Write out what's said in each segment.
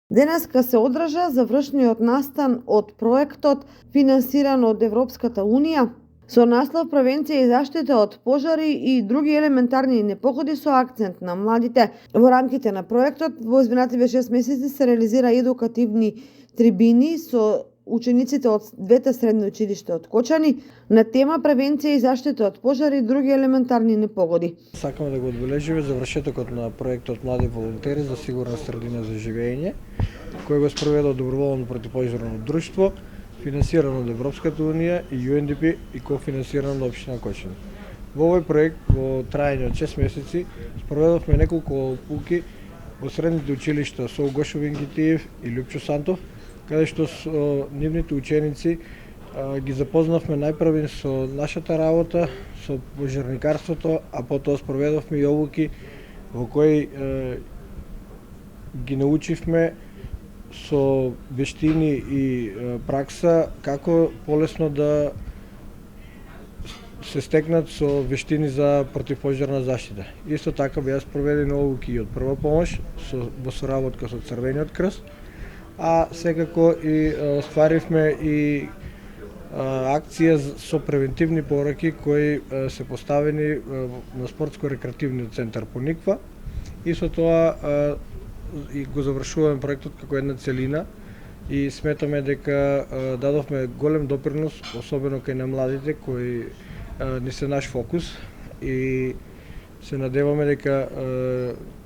Денеска се одржа завршниот настан од проектот финансиран од Европската Унија со наслов Превенција и заштита од пожари и други елементарни непогоди со акцент на младите. Во рамките на проектот во изминативе 6 месеци се реализира едукативни трибини со учениците од двете средни училишта од Кочани на тема Превенција и заштита од пожари и други елементарни непогоди. Сакаме да го одбележиме завршетокот на проектот Млади волонтери за сигурна средина за живење, кој го спроведе доброволно противпожарно друштво, финансирано од Европската Унија и UNDP и кофинансирано од општина Кочани. Во овој проект во траење од 6 месеци спроведовме неколку опуки во средните училишта со Гошо Вингитиев и Лјупчо Сантов, каде што со нивните ученици ги запознавме најпрвен со нашата работа, со пожарникарството, а потоа спроведовме и обуки во кои ги научивме со вештини и пракса како полесно да се стекнат со вештини за противпожарна заштита. Исто така беа спроведени обуки и од прва помош во соработка со Црвениот крст, а секако и остваривме и акција со превентивни пораки кои се поставени на спортско-рекреативниот центар Пониква и со тоа и го завршуваме проектот како една целина и сметаме дека дадовме голем допринос, особено кај на младите кои не се наш фокус и се надеваме дека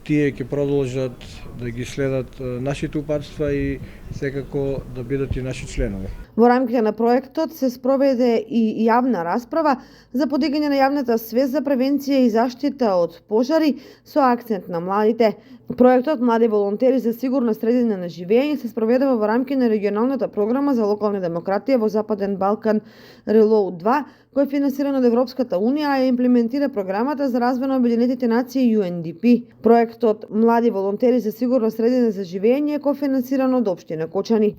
тие ќе продолжат да ги следат нашите упатства и секако да бидат и наши членови. Во рамките на проектот се спроведе и јавна расправа за подигање на јавната свест за превенција и заштита од пожари со акцент на младите. Проектот Млади волонтери за сигурна средина на живење се спроведува во рамки на регионалната програма за локална демократија во Западен Балкан Reload 2, кој е финансиран од Европската Унија и имплементира програмата за развој на Обединетите нации UNDP. Проектот Млади волонтери за сигурна средина за живење е кофинансиран од општина Кочани.